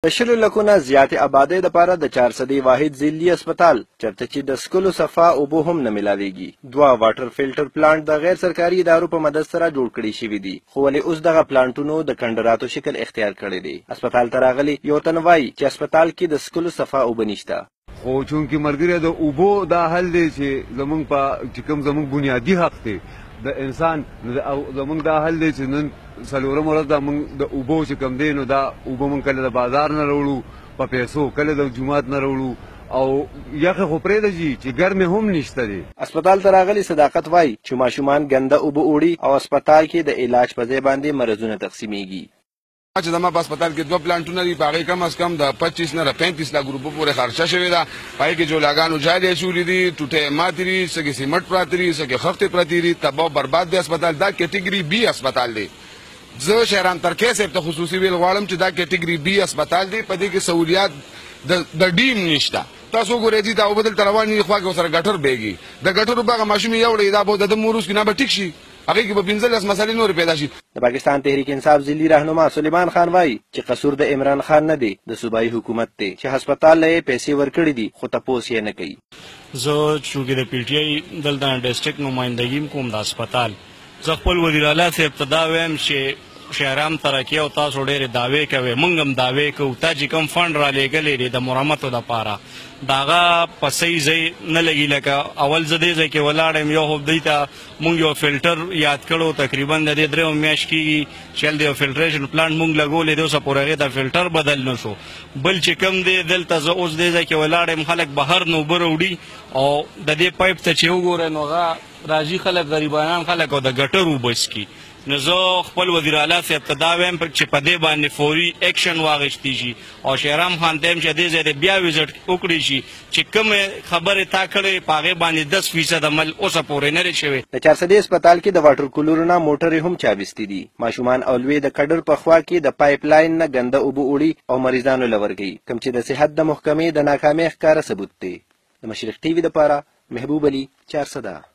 د 100 لکو نه زیاتې آبادۍ دپاره د 400 واحد ځلي هسپتال چېرته چې د څښلو صفا اوبه هم نه میلاویږي. 2 واټر فلټر پلانټ د غیر سرکاري ادارو په مدد سره جوړ کړي شوي دي، خو ولې اوس دغه پلانټونو د کنډراتو شکل اختیار کړی دی. هسپتال ته راغلي یو تن وایي چې هسپتال کې د څښلو صفا اوبه نشته. خو چونکې ملګری د اوبو دا حل دی چې زمونږ په چې کوم زمونږ بنیادي حق دی د انسان زمونږ دا حل دی چې نن څلورم ورځ دا موږ د اوبو چې کوم دی نو دا اوبه موږ کله د بازار نه راوړو په پیسو، کله د جومات نه راوړو او یخه خو پرېږده چې ګرمې هم نشته دی. هسپتال ته راغلي صداقت وایي چې ماشومان ګنده اوبه وړي او هسپتال کې د علاج په ځای باندې مرضونه تقسیمیږي. چې زما په هسپتال کې 2 پلانټونه دي، په هغې کم از کم د 25 نه 35 لاک روپو پورې خرچه شوې ده. په هغې کې جولاګانو جالې اچولي دي، ټوټې ماتې دي، سږې سیمټ پراته دي، سږې خښتې پرتې دي، تباه و برباد دی هسپتال. دا کیټګري بي هسپتال دی. زه شهرام ترکی صاحب ته خصوصي ویل غواړم چې دا کیټګري بي هسپتال دی، په دې کې سہولیات د ډیم نشته. تاسو ګورئ چې دا اوبه دلته روان دي، خوا کې ورسره ګټر بیږي، د ګټرو به هغه ماشوم یوړی دا به د مور وروسته نه به ټیک شي، هغې کې به 15 مسلې نورې پیدا شي. د پاکستان تحریک انصاف ځلي رهنما سلیمان خان وایي چې قصور د عمران خان نه دی، د صوبایي حکومت دی چې هسپتال له یې پیسې ورکړي دي خو تپوس یې نه کوي. زه چونکې د پی ټي آی دلته ډسټرکټ نمایندګي کوم د هسپتال، زه خپل وزیر اعلی صاحب ته دا وایم چې شهرام ترقي او تاسو ډېرې دعوې کوئ، موږ هم دعوې کوو. تا چې کوم فنډ را لېږلی دی د مرمتو دپاره د هغه په صحیح ځای نه لګي. لکه اول زه دې ځای کې ولاړ یم، یو خو دوی ته موږ یو فلټر یاد کړو، تقریبا د دې 3 میاشت کېږي چې هلته یو فلټریشن پلانټ موږ لګولی دی، اوسه پورې هغې ته فلټر بدل نه شو. بل چې کوم دی دلته زه اوس دې ځای کې ولاړ یم، خلک بهر نه اوبه راوړي او د دې پایپ ته چې وګورئ نو هغه راځي خلک غریبانان خلک او د ګټر اوبه څښي. نو زه خپل وزیر اعلی صاحب ته دا وایم چې په دې باندې فوري ایکشن واخیستی شي او شهرام خان ته هم چې دې ځای ته بیا وزټ وکړي شي چې کومې خبرې تا کړې په هغې باندې 10% عمل اوسه پورې نه دی شوی. د 400 هسپتال کې د واټر کولرونه موټرې هم چاویستې دي. ماشومان او لوی د کډر په خوا کې د پایپ لاین نه ګنده اوبه وړي او مریضانو له ورکوي، کوم چې د صحت د محکمې د ناکامۍ ښکاره ثبوت دی. د مشرق ټي وي دپاره محبوب علي 400.